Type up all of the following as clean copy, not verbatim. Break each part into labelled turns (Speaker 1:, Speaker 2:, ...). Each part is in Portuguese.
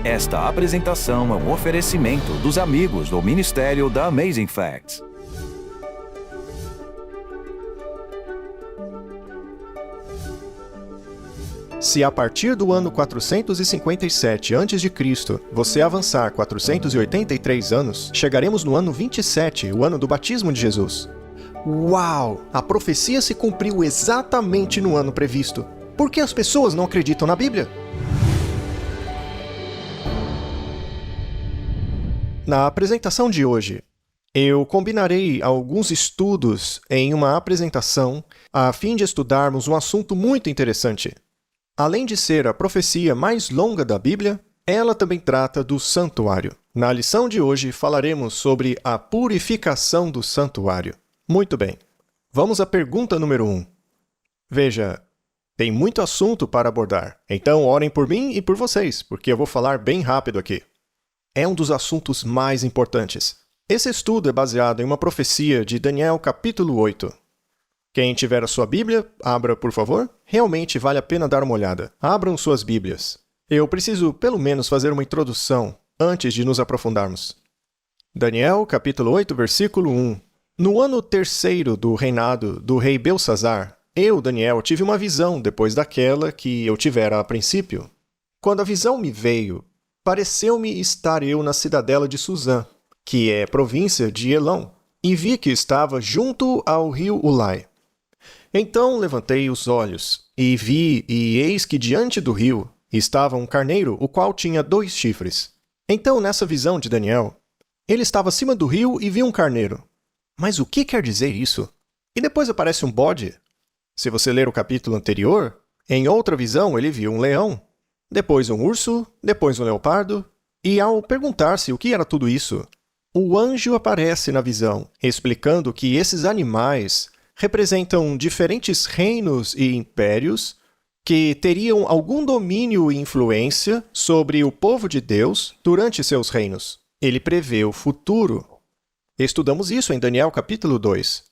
Speaker 1: Esta apresentação é um oferecimento dos amigos do Ministério da Amazing Facts.
Speaker 2: Se a partir do ano 457 a.C. você avançar 483 anos, chegaremos no ano 27, o ano do batismo de Jesus. Uau! A profecia se cumpriu exatamente no ano previsto. Por que as pessoas não acreditam na Bíblia? Na apresentação de hoje, eu combinarei alguns estudos em uma apresentação a fim de estudarmos um assunto muito interessante. Além de ser a profecia mais longa da Bíblia, ela também trata do santuário. Na lição de hoje, falaremos sobre a purificação do santuário. Muito bem. Vamos à pergunta número 1. Veja, tem muito assunto para abordar, então orem por mim e por vocês, porque eu vou falar bem rápido aqui. É um dos assuntos mais importantes. Esse estudo é baseado em uma profecia de Daniel capítulo 8. Quem tiver a sua Bíblia, abra, por favor. Realmente vale a pena dar uma olhada. Abram suas Bíblias. Eu preciso, pelo menos, fazer uma introdução antes de nos aprofundarmos. Daniel, capítulo 8, versículo 1. No ano terceiro do reinado do rei Belsazar, eu, Daniel, tive uma visão depois daquela que eu tivera a princípio. Quando a visão me veio, pareceu-me estar eu na cidadela de Suzã, que é província de Elão, e vi que estava junto ao rio Ulai. Então levantei os olhos, e vi, e eis que diante do rio estava um carneiro, o qual tinha 2 chifres. Então, nessa visão de Daniel, ele estava acima do rio e viu um carneiro. Mas o que quer dizer isso? E depois aparece um bode. Se você ler o capítulo anterior, em outra visão ele viu um leão, depois um urso, depois um leopardo, e ao perguntar-se o que era tudo isso, o anjo aparece na visão, explicando que esses animais representam diferentes reinos e impérios que teriam algum domínio e influência sobre o povo de Deus durante seus reinos. Ele prevê o futuro. Estudamos isso em Daniel capítulo 2.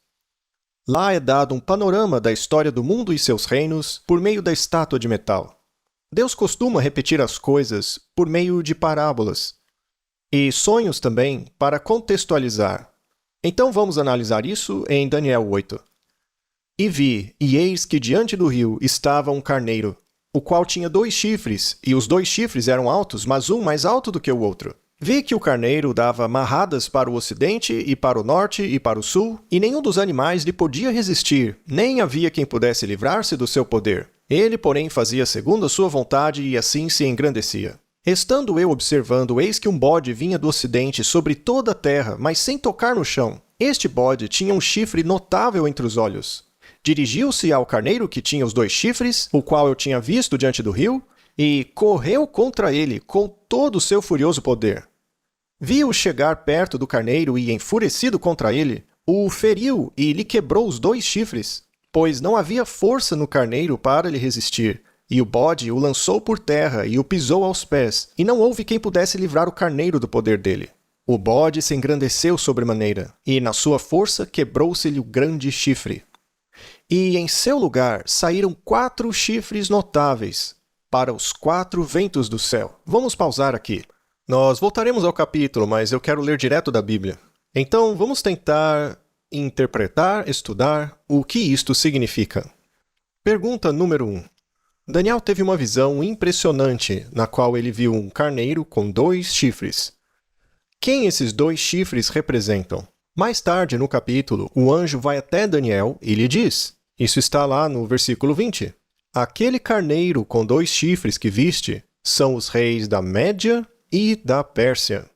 Speaker 2: Lá é dado um panorama da história do mundo e seus reinos por meio da estátua de metal. Deus costuma repetir as coisas por meio de parábolas e sonhos também para contextualizar. Então vamos analisar isso em Daniel 8. E vi, e eis que diante do rio estava um carneiro, o qual tinha 2 chifres, e os 2 chifres eram altos, mas um mais alto do que o outro. Vi que o carneiro dava marradas para o ocidente, e para o norte, e para o sul, e nenhum dos animais lhe podia resistir, nem havia quem pudesse livrar-se do seu poder. Ele, porém, fazia segundo a sua vontade, e assim se engrandecia. Estando eu observando, eis que um bode vinha do ocidente sobre toda a terra, mas sem tocar no chão. Este bode tinha um chifre notável entre os olhos. Dirigiu-se ao carneiro que tinha os 2 chifres, o qual eu tinha visto diante do rio, e correu contra ele com todo o seu furioso poder. Vi-o chegar perto do carneiro e, enfurecido contra ele, o feriu e lhe quebrou os 2 chifres, pois não havia força no carneiro para lhe resistir. E o bode o lançou por terra e o pisou aos pés, e não houve quem pudesse livrar o carneiro do poder dele. O bode se engrandeceu sobremaneira, e na sua força quebrou-se-lhe o grande chifre. E em seu lugar saíram 4 chifres notáveis para os 4 ventos do céu. Vamos pausar aqui. Nós voltaremos ao capítulo, mas eu quero ler direto da Bíblia. Então vamos tentar interpretar, estudar o que isto significa. Pergunta número 1. Daniel teve uma visão impressionante, na qual ele viu um carneiro com 2 chifres. Quem esses 2 chifres representam? Mais tarde no capítulo, o anjo vai até Daniel e lhe diz, isso está lá no versículo 20, aquele carneiro com 2 chifres que viste são os reis da Média e da Pérsia.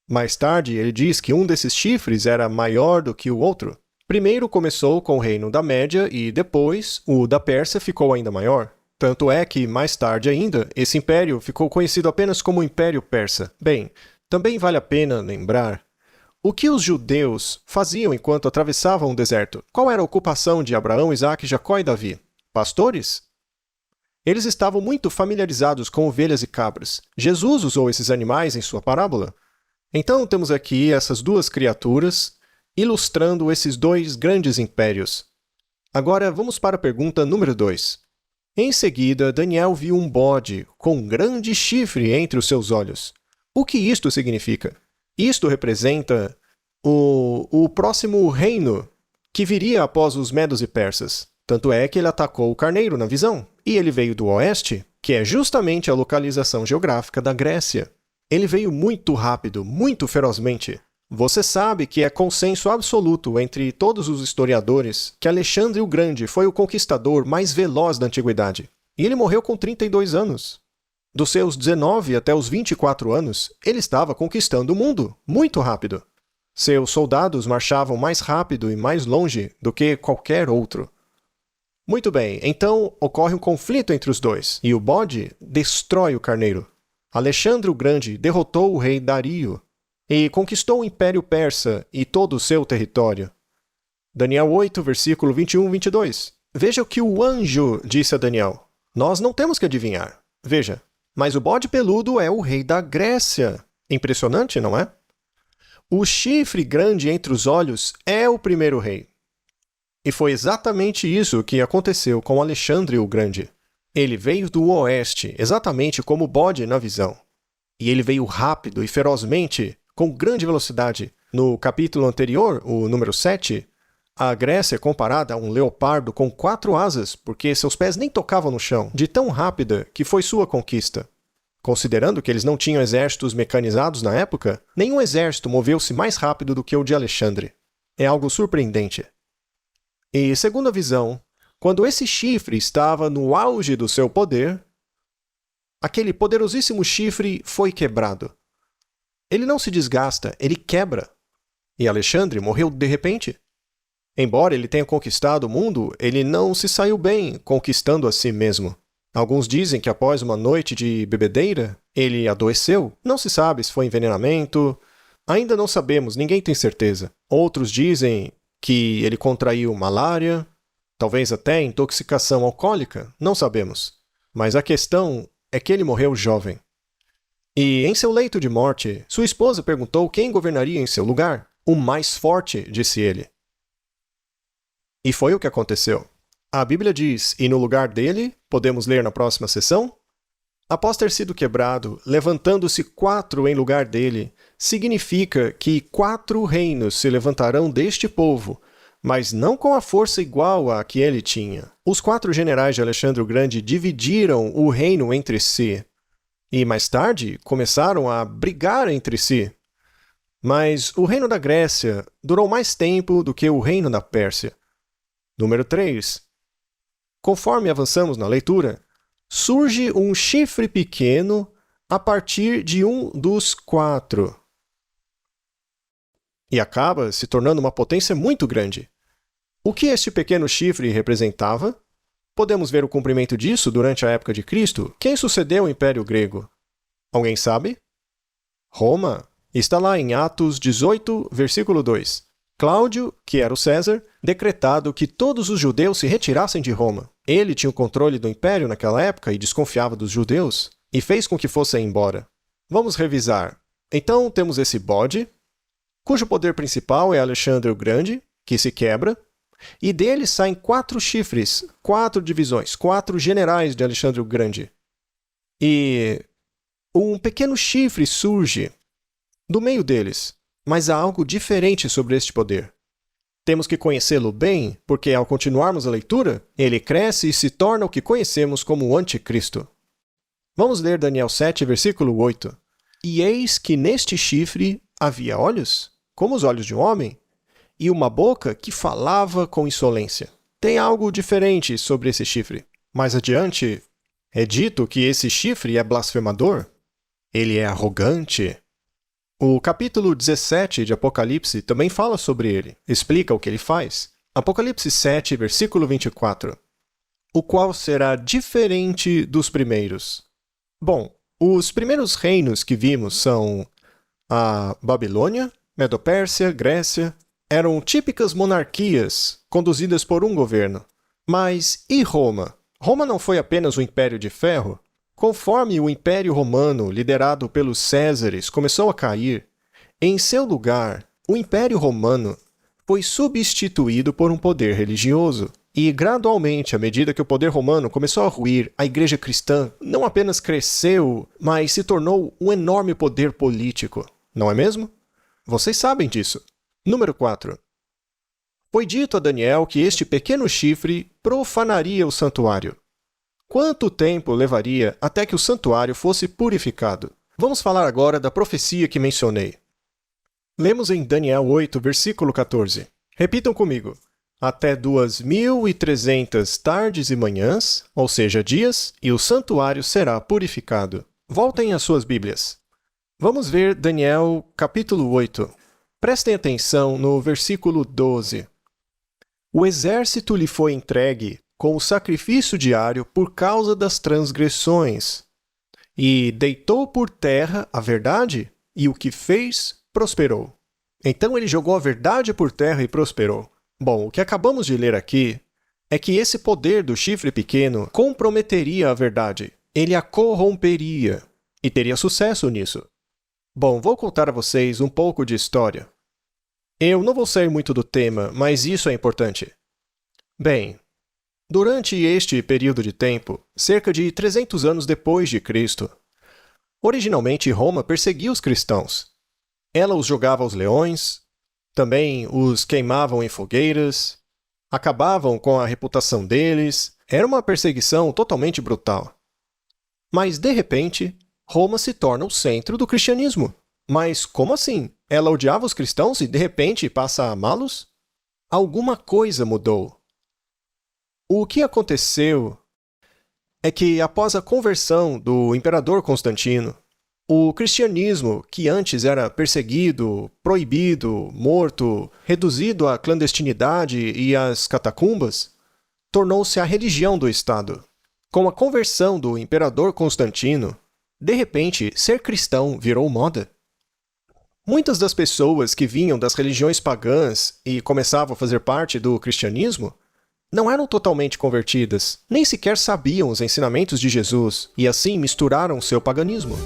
Speaker 2: Mais tarde ele diz que um desses chifres era maior do que o outro. Primeiro começou com o reino da Média e depois o da Pérsia ficou ainda maior. Tanto é que, mais tarde ainda, esse império ficou conhecido apenas como Império Persa. Bem, também vale a pena lembrar o que os judeus faziam enquanto atravessavam o deserto. Qual era a ocupação de Abraão, Isaque, Jacó e Davi? Pastores? Eles estavam muito familiarizados com ovelhas e cabras. Jesus usou esses animais em sua parábola. Então temos aqui essas 2 criaturas ilustrando esses 2 grandes impérios. Agora vamos para a pergunta número 2. Em seguida, Daniel viu um bode com um grande chifre entre os seus olhos. O que isto significa? Isto representa o próximo reino que viria após os medos e persas. Tanto é que ele atacou o carneiro na visão. E ele veio do oeste, que é justamente a localização geográfica da Grécia. Ele veio muito rápido, muito ferozmente. Você sabe que é consenso absoluto entre todos os historiadores que Alexandre o Grande foi o conquistador mais veloz da antiguidade. E ele morreu com 32 anos. Dos seus 19 até os 24 anos, ele estava conquistando o mundo, muito rápido. Seus soldados marchavam mais rápido e mais longe do que qualquer outro. Muito bem, então ocorre um conflito entre os dois, e o bode destrói o carneiro. Alexandre o Grande derrotou o rei Dario e conquistou o Império Persa e todo o seu território. Daniel 8, versículo 21 e 22. Veja o que o anjo disse a Daniel. Nós não temos que adivinhar. Veja, mas o bode peludo é o rei da Grécia. Impressionante, não é? O chifre grande entre os olhos é o primeiro rei. E foi exatamente isso que aconteceu com Alexandre o Grande. Ele veio do oeste, exatamente como o bode na visão. E ele veio rápido e ferozmente, com grande velocidade. No capítulo anterior, o número 7, a Grécia é comparada a um leopardo com 4 asas, porque seus pés nem tocavam no chão, de tão rápida que foi sua conquista. Considerando que eles não tinham exércitos mecanizados na época, nenhum exército moveu-se mais rápido do que o de Alexandre. É algo surpreendente. E, segundo a visão, quando esse chifre estava no auge do seu poder, aquele poderosíssimo chifre foi quebrado. Ele não se desgasta, ele quebra. E Alexandre morreu de repente. Embora ele tenha conquistado o mundo, ele não se saiu bem conquistando a si mesmo. Alguns dizem que após uma noite de bebedeira, ele adoeceu. Não se sabe se foi envenenamento. Ainda não sabemos, ninguém tem certeza. Outros dizem que ele contraiu malária, talvez até intoxicação alcoólica, não sabemos. Mas a questão é que ele morreu jovem. E em seu leito de morte, sua esposa perguntou quem governaria em seu lugar. O mais forte, disse ele. E foi o que aconteceu. A Bíblia diz, e no lugar dele, podemos ler na próxima sessão, após ter sido quebrado, levantando-se 4 em lugar dele, significa que 4 reinos se levantarão deste povo, mas não com a força igual à que ele tinha. Os 4 generais de Alexandre o Grande dividiram o reino entre si, e mais tarde começaram a brigar entre si. Mas o reino da Grécia durou mais tempo do que o reino da Pérsia. Número 3. Conforme avançamos na leitura, surge um chifre pequeno a partir de um dos 4. E acaba se tornando uma potência muito grande. O que este pequeno chifre representava? Podemos ver o cumprimento disso durante a época de Cristo. Quem sucedeu o Império Grego? Alguém sabe? Roma. Está lá em Atos 18, versículo 2. Cláudio, que era o César, decretado que todos os judeus se retirassem de Roma. Ele tinha o controle do império naquela época e desconfiava dos judeus, e fez com que fossem embora. Vamos revisar. Então temos esse bode, cujo poder principal é Alexandre o Grande, que se quebra, e dele saem 4 chifres, 4 divisões, 4 generais de Alexandre o Grande. E um pequeno chifre surge do meio deles, mas há algo diferente sobre este poder. Temos que conhecê-lo bem, porque ao continuarmos a leitura, ele cresce e se torna o que conhecemos como o Anticristo. Vamos ler Daniel 7, versículo 8. E eis que neste chifre havia olhos, como os olhos de um homem, e uma boca que falava com insolência. Tem algo diferente sobre esse chifre. Mais adiante, é dito que esse chifre é blasfemador. Ele é arrogante. O capítulo 17 de Apocalipse também fala sobre ele, explica o que ele faz. Apocalipse 7, versículo 24. O qual será diferente dos primeiros. Bom, os primeiros reinos que vimos são a Babilônia, Medopérsia, Grécia. Eram típicas monarquias conduzidas por um governo. Mas e Roma? Roma não foi apenas o Império de Ferro? Conforme o Império Romano, liderado pelos Césares, começou a cair, em seu lugar, o Império Romano foi substituído por um poder religioso. E gradualmente, à medida que o poder romano começou a ruir, a igreja cristã não apenas cresceu, mas se tornou um enorme poder político. Não é mesmo? Vocês sabem disso. Número 4. Foi dito a Daniel que este pequeno chifre profanaria o santuário. Quanto tempo levaria até que o santuário fosse purificado? Vamos falar agora da profecia que mencionei. Lemos em Daniel 8, versículo 14. Repitam comigo. Até 2.300 tardes e manhãs, ou seja, dias, e o santuário será purificado. Voltem às suas Bíblias. Vamos ver Daniel capítulo 8. Prestem atenção no versículo 12. O exército lhe foi entregue com o sacrifício diário por causa das transgressões. E deitou por terra a verdade, e o que fez, prosperou. Então ele jogou a verdade por terra e prosperou. Bom, o que acabamos de ler aqui é que esse poder do chifre pequeno comprometeria a verdade. Ele a corromperia e teria sucesso nisso. Bom, vou contar a vocês um pouco de história. Eu não vou sair muito do tema, mas isso é importante. Bem, durante este período de tempo, cerca de 300 anos depois de Cristo, originalmente Roma perseguia os cristãos. Ela os jogava aos leões, também os queimavam em fogueiras, acabavam com a reputação deles. Era uma perseguição totalmente brutal. Mas, de repente, Roma se torna o centro do cristianismo. Mas como assim? Ela odiava os cristãos e, de repente, passa a amá-los? Alguma coisa mudou. O que aconteceu é que, após a conversão do imperador Constantino, o cristianismo, que antes era perseguido, proibido, morto, reduzido à clandestinidade e às catacumbas, tornou-se a religião do Estado. Com a conversão do imperador Constantino, de repente, ser cristão virou moda. Muitas das pessoas que vinham das religiões pagãs e começavam a fazer parte do cristianismo não eram totalmente convertidas, nem sequer sabiam os ensinamentos de Jesus e assim misturaram seu paganismo.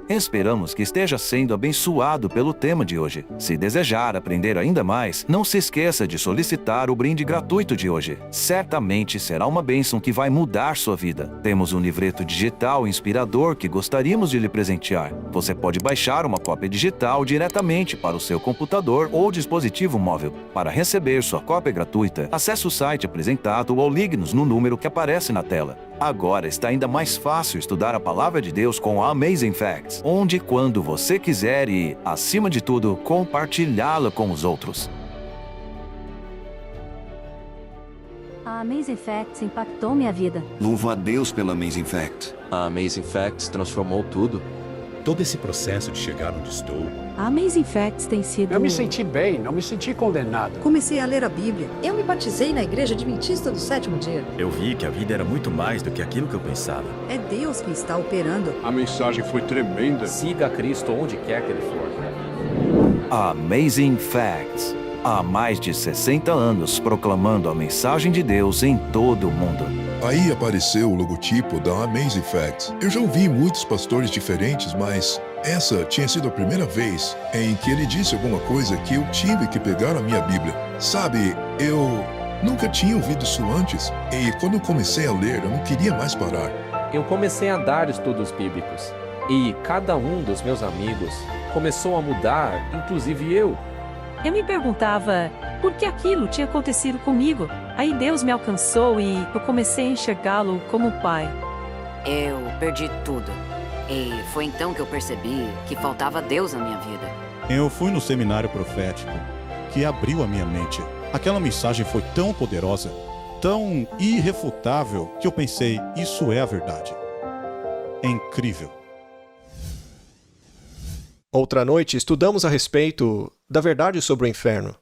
Speaker 1: Esperamos que esteja sendo abençoado pelo tema de hoje. Se desejar aprender ainda mais, não se esqueça de solicitar o brinde gratuito de hoje. Certamente será uma bênção que vai mudar sua vida. Temos um livreto digital inspirador que gostaríamos de lhe presentear. Você pode baixar uma cópia digital diretamente para o seu computador ou dispositivo móvel. Para receber sua cópia gratuita, acesse o site apresentado ou ligue-nos no número que aparece na tela. Agora está ainda mais fácil estudar a Palavra de Deus com a Amazing Facts, onde e quando você quiser e, acima de tudo, compartilhá-la com os outros.
Speaker 3: A Amazing Facts impactou minha vida.
Speaker 4: Louvo a Deus pela Amazing Facts.
Speaker 5: A Amazing Facts transformou tudo.
Speaker 6: Todo esse processo de chegar onde estou.
Speaker 3: A Amazing Facts tem sido...
Speaker 7: Eu me senti bem, não me senti condenado.
Speaker 8: Comecei a ler a Bíblia. Eu me batizei na Igreja Adventista do Sétimo Dia.
Speaker 6: Eu vi que a vida era muito mais do que aquilo que eu pensava.
Speaker 8: É Deus que está operando.
Speaker 7: A mensagem foi tremenda.
Speaker 5: Siga a Cristo onde quer que ele for.
Speaker 1: Amazing Facts. Há mais de 60 anos proclamando a mensagem de Deus em todo o mundo.
Speaker 9: Aí apareceu o logotipo da Amazing Facts. Eu já ouvi muitos pastores diferentes, mas essa tinha sido a primeira vez em que ele disse alguma coisa que eu tive que pegar a minha Bíblia. Sabe, eu nunca tinha ouvido isso antes, e quando eu comecei a ler, eu não queria mais parar.
Speaker 5: Eu comecei a dar estudos bíblicos, e cada um dos meus amigos começou a mudar, inclusive eu.
Speaker 10: Eu me perguntava por que aquilo tinha acontecido comigo. Aí Deus me alcançou e eu comecei a enxergá-lo como pai.
Speaker 11: Eu perdi tudo. E foi então que eu percebi que faltava Deus na minha vida.
Speaker 12: Eu fui no seminário profético, que abriu a minha mente. Aquela mensagem foi tão poderosa, tão irrefutável, que eu pensei, isso é a verdade. É incrível.
Speaker 2: Outra noite, estudamos a respeito da verdade sobre o inferno.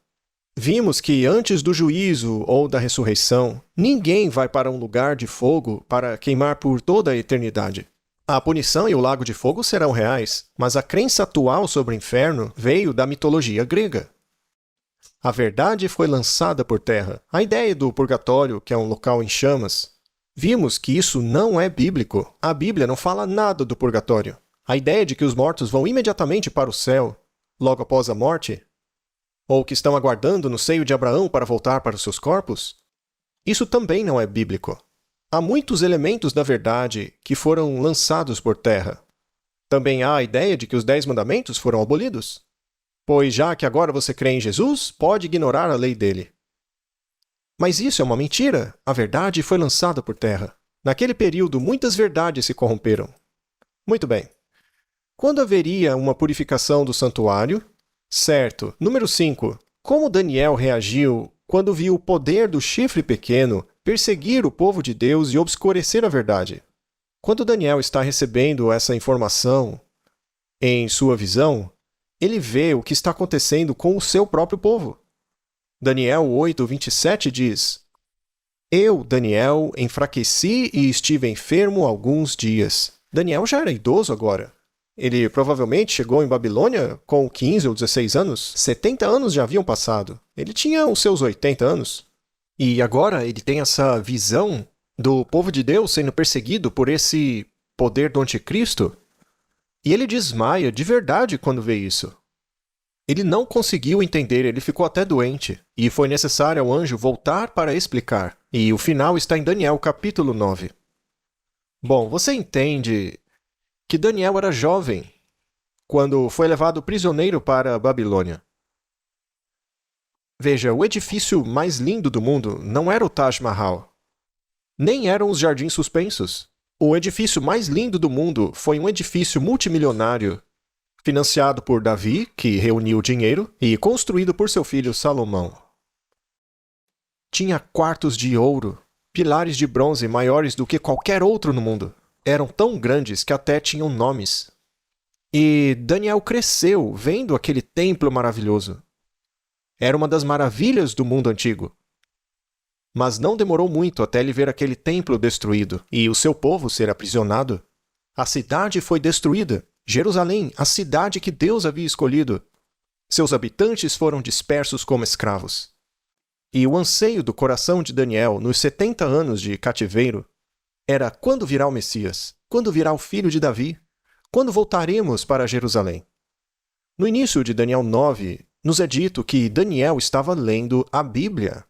Speaker 2: Vimos que antes do juízo ou da ressurreição, ninguém vai para um lugar de fogo para queimar por toda a eternidade. A punição e o lago de fogo serão reais, mas a crença atual sobre o inferno veio da mitologia grega. A verdade foi lançada por terra. A ideia do purgatório, que é um local em chamas, vimos que isso não é bíblico. A Bíblia não fala nada do purgatório. A ideia de que os mortos vão imediatamente para o céu, logo após a morte, ou que estão aguardando no seio de Abraão para voltar para os seus corpos? Isso também não é bíblico. Há muitos elementos da verdade que foram lançados por terra. Também há a ideia de que os 10 mandamentos foram abolidos. Pois já que agora você crê em Jesus, pode ignorar a lei dele. Mas isso é uma mentira. A verdade foi lançada por terra. Naquele período, muitas verdades se corromperam. Muito bem. Quando haveria uma purificação do santuário? Certo. Número 5. Como Daniel reagiu quando viu o poder do chifre pequeno perseguir o povo de Deus e obscurecer a verdade? Quando Daniel está recebendo essa informação em sua visão, ele vê o que está acontecendo com o seu próprio povo. Daniel 8:27 diz: Eu, Daniel, enfraqueci e estive enfermo alguns dias. Daniel já era idoso agora. Ele provavelmente chegou em Babilônia com 15 ou 16 anos. 70 anos já haviam passado. Ele tinha os seus 80 anos. E agora ele tem essa visão do povo de Deus sendo perseguido por esse poder do anticristo. E ele desmaia de verdade quando vê isso. Ele não conseguiu entender, ele ficou até doente. E foi necessário ao anjo voltar para explicar. E o final está em Daniel, capítulo 9. Bom, você entende que Daniel era jovem quando foi levado prisioneiro para a Babilônia. Veja, o edifício mais lindo do mundo não era o Taj Mahal. Nem eram os Jardins Suspensos. O edifício mais lindo do mundo foi um edifício multimilionário, financiado por Davi, que reuniu dinheiro, e construído por seu filho Salomão. Tinha quartos de ouro, pilares de bronze maiores do que qualquer outro no mundo. Eram tão grandes que até tinham nomes. E Daniel cresceu vendo aquele templo maravilhoso. Era uma das maravilhas do mundo antigo. Mas não demorou muito até ele ver aquele templo destruído e o seu povo ser aprisionado. A cidade foi destruída. Jerusalém, a cidade que Deus havia escolhido. Seus habitantes foram dispersos como escravos. E o anseio do coração de Daniel nos 70 anos de cativeiro era: quando virá o Messias? Quando virá o filho de Davi? Quando voltaremos para Jerusalém? No início de Daniel 9, nos é dito que Daniel estava lendo a Bíblia.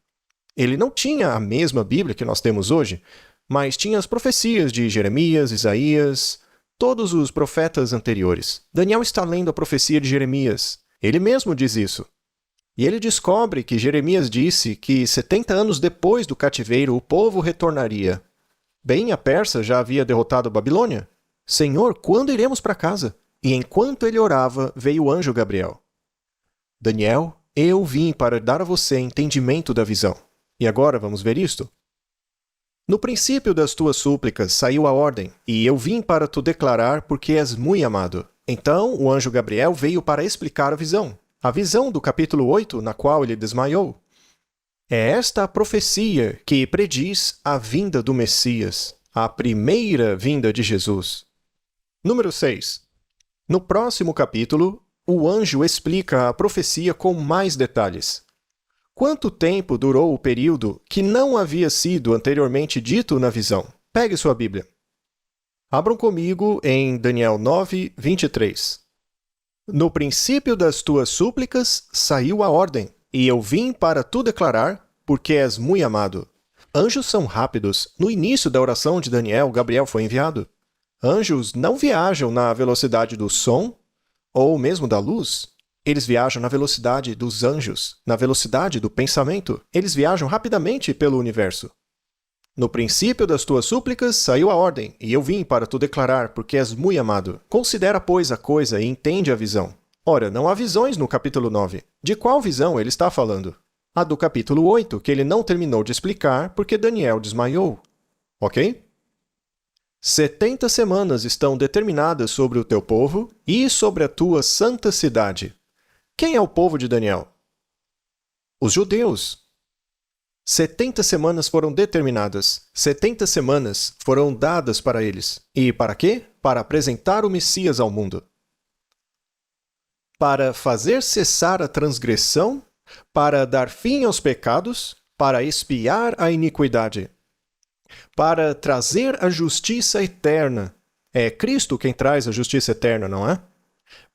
Speaker 2: Ele não tinha a mesma Bíblia que nós temos hoje, mas tinha as profecias de Jeremias, Isaías, todos os profetas anteriores. Daniel está lendo a profecia de Jeremias. Ele mesmo diz isso. E ele descobre que Jeremias disse que 70 anos depois do cativeiro o povo retornaria. Bem, a Pérsia já havia derrotado a Babilônia. Senhor, quando iremos para casa? E enquanto ele orava, veio o anjo Gabriel. Daniel, eu vim para dar a você entendimento da visão. E agora vamos ver isto? No princípio das tuas súplicas saiu a ordem, e eu vim para te declarar porque és muito amado. Então o anjo Gabriel veio para explicar a visão do capítulo 8, na qual ele desmaiou. É esta a profecia que prediz a vinda do Messias, a primeira vinda de Jesus. Número 6. No próximo capítulo, o anjo explica a profecia com mais detalhes. Quanto tempo durou o período que não havia sido anteriormente dito na visão? Pegue sua Bíblia. Abram comigo em Daniel 9, 23. No princípio das tuas súplicas saiu a ordem, e eu vim para tu declarar, porque és muito amado. Anjos são rápidos. No início da oração de Daniel, Gabriel foi enviado. Anjos não viajam na velocidade do som ou mesmo da luz. Eles viajam na velocidade dos anjos, na velocidade do pensamento. Eles viajam rapidamente pelo universo. No princípio das tuas súplicas saiu a ordem, e eu vim para tu declarar, porque és muito amado. Considera, pois, a coisa e entende a visão. Ora, não há visões no capítulo 9. De qual visão ele está falando? A do capítulo 8, que ele não terminou de explicar porque Daniel desmaiou. Ok? 70 semanas estão determinadas sobre o teu povo e sobre a tua santa cidade. Quem é o povo de Daniel? Os judeus. 70 semanas foram determinadas. 70 semanas foram dadas para eles. E para quê? Para apresentar o Messias ao mundo. Para fazer cessar a transgressão, para dar fim aos pecados, para expiar a iniquidade, para trazer a justiça eterna. É Cristo quem traz a justiça eterna, não é?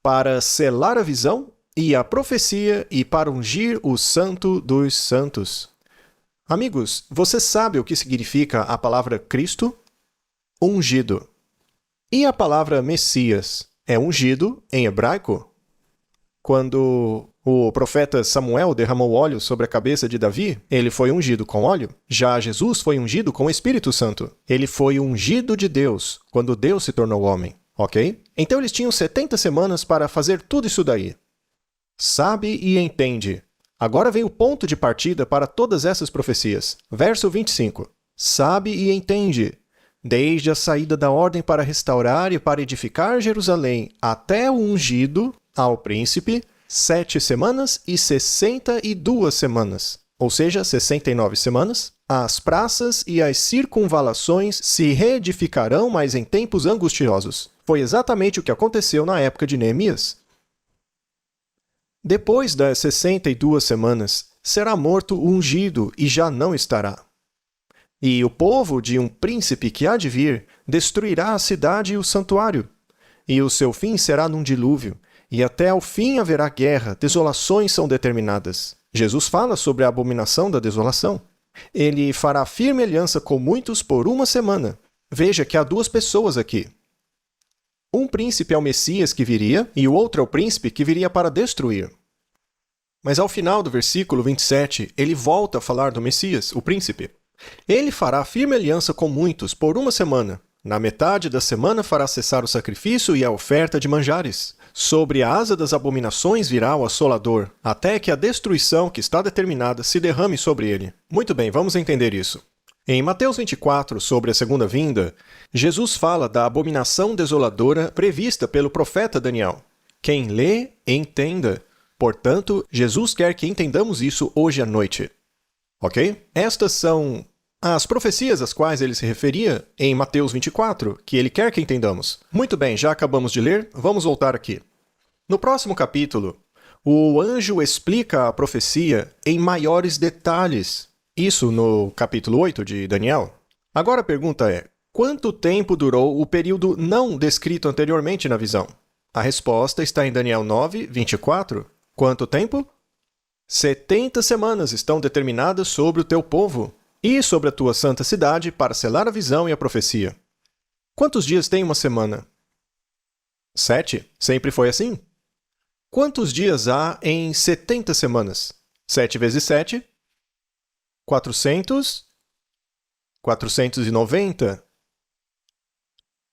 Speaker 2: Para selar a visão e a profecia e para ungir o Santo dos Santos. Amigos, você sabe o que significa a palavra Cristo? Ungido. E a palavra Messias é ungido em hebraico? Quando o profeta Samuel derramou óleo sobre a cabeça de Davi, ele foi ungido com óleo. Já Jesus foi ungido com o Espírito Santo. Ele foi ungido de Deus quando Deus se tornou homem, ok? Então eles tinham 70 semanas para fazer tudo isso daí. Sabe e entende. Agora vem o ponto de partida para todas essas profecias. Verso 25. Sabe e entende. Desde a saída da ordem para restaurar e para edificar Jerusalém até o ungido ao príncipe, 7 semanas e 62 semanas, ou seja, 69 semanas, as praças e as circunvalações se reedificarão, mas em tempos angustiosos. Foi exatamente o que aconteceu na época de Neemias. Depois das 62 semanas, será morto o ungido e já não estará. E o povo de um príncipe que há de vir destruirá a cidade e o santuário. E o seu fim será num dilúvio, e até ao fim haverá guerra, desolações são determinadas. Jesus fala sobre a abominação da desolação. Ele fará firme aliança com muitos por 1 semana. Veja que há 2 pessoas aqui. Um príncipe é o Messias que viria, e o outro é o príncipe que viria para destruir. Mas ao final do versículo 27, ele volta a falar do Messias, o príncipe. Ele fará firme aliança com muitos por 1 semana. Na metade da semana fará cessar o sacrifício e a oferta de manjares. Sobre a asa das abominações virá o assolador, até que a destruição que está determinada se derrame sobre ele. Muito bem, vamos entender isso. Em Mateus 24, sobre a segunda vinda, Jesus fala da abominação desoladora prevista pelo profeta Daniel. Quem lê, entenda. Portanto, Jesus quer que entendamos isso hoje à noite. Ok? Estas são as profecias às quais ele se referia em Mateus 24, que ele quer que entendamos. Muito bem, já acabamos de ler, vamos voltar aqui. No próximo capítulo, o anjo explica a profecia em maiores detalhes. Isso no capítulo 8 de Daniel. Agora a pergunta é, quanto tempo durou o período não descrito anteriormente na visão? A resposta está em Daniel 9, 24. Quanto tempo? 70 semanas estão determinadas sobre o teu povo e sobre a tua santa cidade para selar a visão e a profecia. Quantos dias tem uma semana? 7. Sempre foi assim? Quantos dias há em 70 semanas? 7 vezes 7? 400? 490?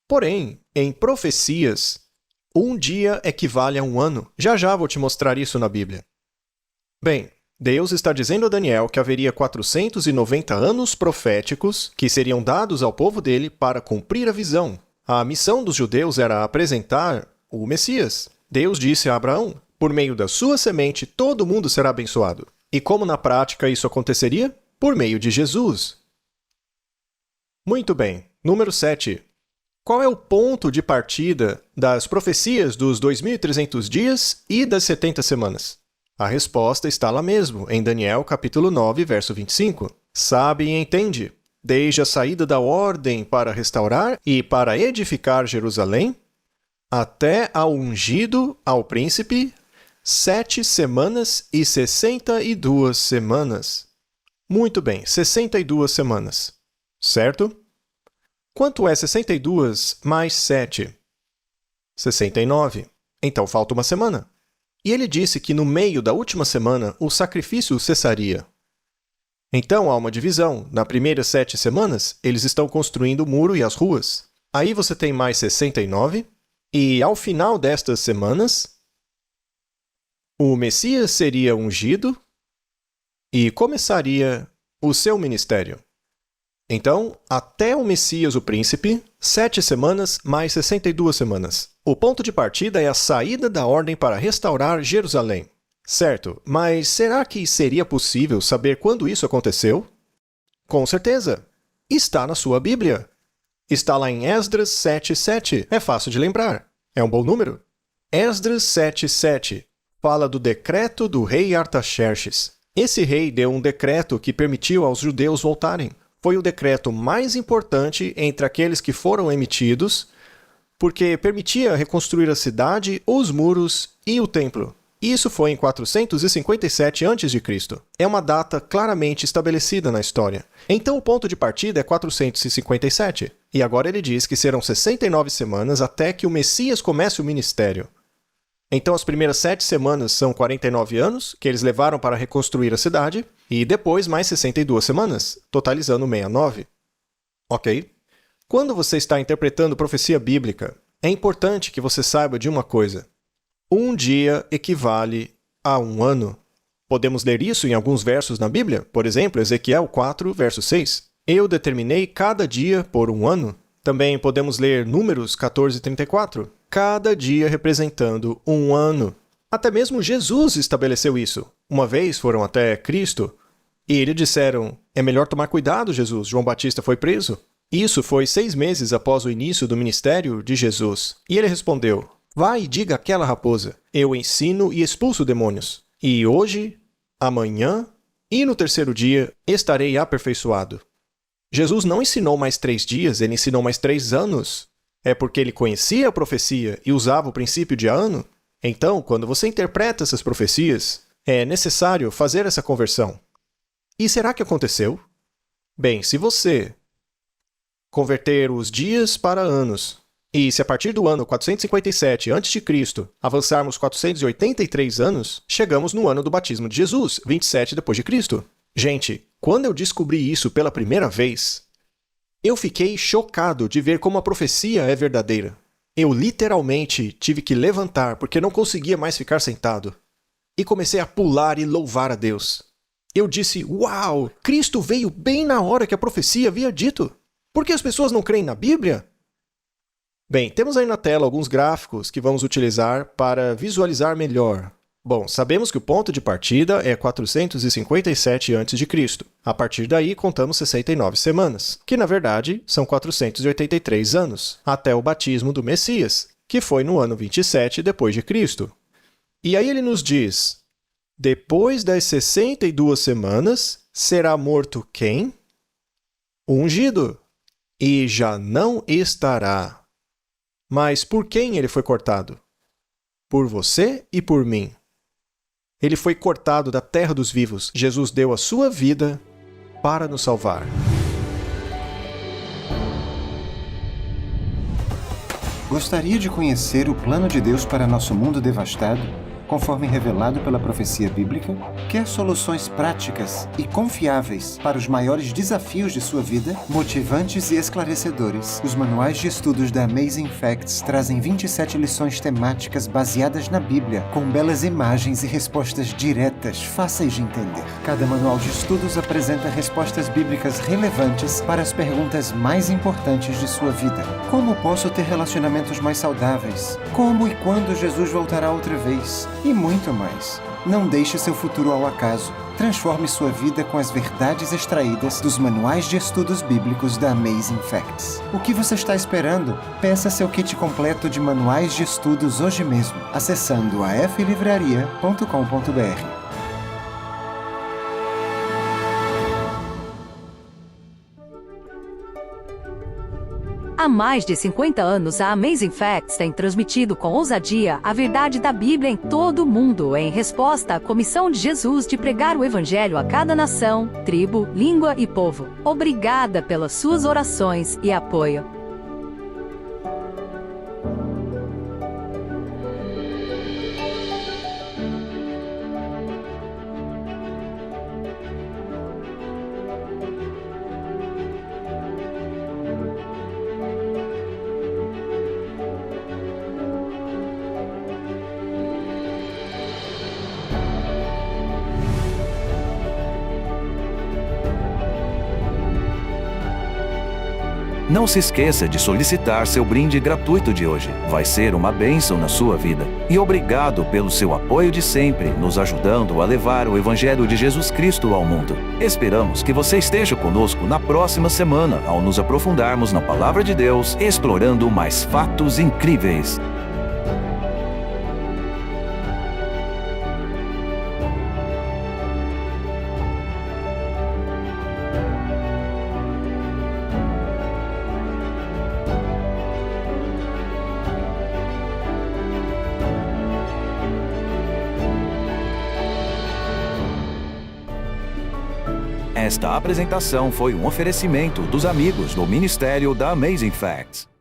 Speaker 2: Porém, em profecias, um dia equivale a um ano. Já vou te mostrar isso na Bíblia. Bem, Deus está dizendo a Daniel que haveria 490 anos proféticos que seriam dados ao povo dele para cumprir a visão. A missão dos judeus era apresentar o Messias. Deus disse a Abraão, por meio da sua semente todo mundo será abençoado. E como na prática isso aconteceria? Por meio de Jesus. Muito bem. Número 7. Qual é o ponto de partida das profecias dos 2.300 dias e das 70 semanas? A resposta está lá mesmo, em Daniel capítulo 9, verso 25. Sabe e entende. Desde a saída da ordem para restaurar e para edificar Jerusalém, até ao ungido, ao príncipe, 7 semanas e 62 semanas. Muito bem, 62 semanas. Certo? Quanto é 62 mais 7? 69. Então falta uma semana. E ele disse que no meio da última semana o sacrifício cessaria. Então há uma divisão. Na primeiras 7 semanas, eles estão construindo o muro e as ruas. Aí você tem mais 69. E ao final destas semanas, o Messias seria ungido e começaria o seu ministério. Então, até o Messias, o príncipe, 7 semanas mais 62 semanas. O ponto de partida é a saída da ordem para restaurar Jerusalém. Certo, mas será que seria possível saber quando isso aconteceu? Com certeza. Está na sua Bíblia. Está lá em Esdras 7:7. É fácil de lembrar. É um bom número. Esdras 7:7 fala do decreto do rei Artaxerxes. Esse rei deu um decreto que permitiu aos judeus voltarem. Foi o decreto mais importante entre aqueles que foram emitidos, porque permitia reconstruir a cidade, os muros e o templo. Isso foi em 457 a.C. É uma data claramente estabelecida na história. Então o ponto de partida é 457. E agora ele diz que serão 69 semanas até que o Messias comece o ministério. Então as primeiras 7 semanas são 49 anos, que eles levaram para reconstruir a cidade, e depois mais 62 semanas, totalizando 69. Ok? Quando você está interpretando profecia bíblica, é importante que você saiba de uma coisa. Um dia equivale a um ano. Podemos ler isso em alguns versos na Bíblia? Por exemplo, Ezequiel 4, verso 6. Eu determinei cada dia por um ano. Também podemos ler Números 14:34. Cada dia representando um ano. Até mesmo Jesus estabeleceu isso. Uma vez foram até Cristo e lhe disseram: é melhor tomar cuidado, Jesus, João Batista foi preso. Isso foi 6 meses após o início do ministério de Jesus. E ele respondeu: vai e diga àquela raposa, eu ensino e expulso demônios. E hoje, amanhã e no terceiro dia estarei aperfeiçoado. Jesus não ensinou mais 3 dias, ele ensinou mais 3 anos. É porque ele conhecia a profecia e usava o princípio de ano? Então, quando você interpreta essas profecias, é necessário fazer essa conversão. E será que aconteceu? Bem, se você converter os dias para anos, e se a partir do ano 457 a.C. avançarmos 483 anos, chegamos no ano do batismo de Jesus, 27 depois de Cristo. Gente, quando eu descobri isso pela primeira vez, eu fiquei chocado de ver como a profecia é verdadeira. Eu literalmente tive que levantar porque não conseguia mais ficar sentado. E comecei a pular e louvar a Deus. Eu disse: uau, Cristo veio bem na hora que a profecia havia dito. Por que as pessoas não creem na Bíblia? Bem, temos aí na tela alguns gráficos que vamos utilizar para visualizar melhor. Bom, sabemos que o ponto de partida é 457 a.C. A partir daí, contamos 69 semanas, que na verdade são 483 anos, até o batismo do Messias, que foi no ano 27 depois de Cristo. E aí ele nos diz: depois das 62 semanas, será morto quem? O ungido. E já não estará. Mas por quem ele foi cortado? Por você e por mim. Ele foi cortado da terra dos vivos. Jesus deu a sua vida para nos salvar.
Speaker 13: Gostaria de conhecer o plano de Deus para nosso mundo devastado, conforme revelado pela profecia bíblica? Quer soluções práticas e confiáveis para os maiores desafios de sua vida? Motivantes e esclarecedores, os manuais de estudos da Amazing Facts trazem 27 lições temáticas baseadas na Bíblia, com belas imagens e respostas diretas, fáceis de entender. Cada manual de estudos apresenta respostas bíblicas relevantes para as perguntas mais importantes de sua vida. Como posso ter relacionamentos mais saudáveis? Como e quando Jesus voltará outra vez? E muito mais. Não deixe seu futuro ao acaso. Transforme sua vida com as verdades extraídas dos manuais de estudos bíblicos da Amazing Facts. O que você está esperando? Peça seu kit completo de manuais de estudos hoje mesmo, acessando aflivraria.com.br.
Speaker 3: Há mais de 50 anos, a Amazing Facts tem transmitido com ousadia a verdade da Bíblia em todo o mundo, em resposta à comissão de Jesus de pregar o Evangelho a cada nação, tribo, língua e povo. Obrigada pelas suas orações e apoio.
Speaker 1: Não se esqueça de solicitar seu brinde gratuito de hoje. Vai ser uma bênção na sua vida. E obrigado pelo seu apoio de sempre, nos ajudando a levar o Evangelho de Jesus Cristo ao mundo. Esperamos que você esteja conosco na próxima semana, ao nos aprofundarmos na Palavra de Deus, explorando mais fatos incríveis. Esta apresentação foi um oferecimento dos amigos do Ministério da Amazing Facts.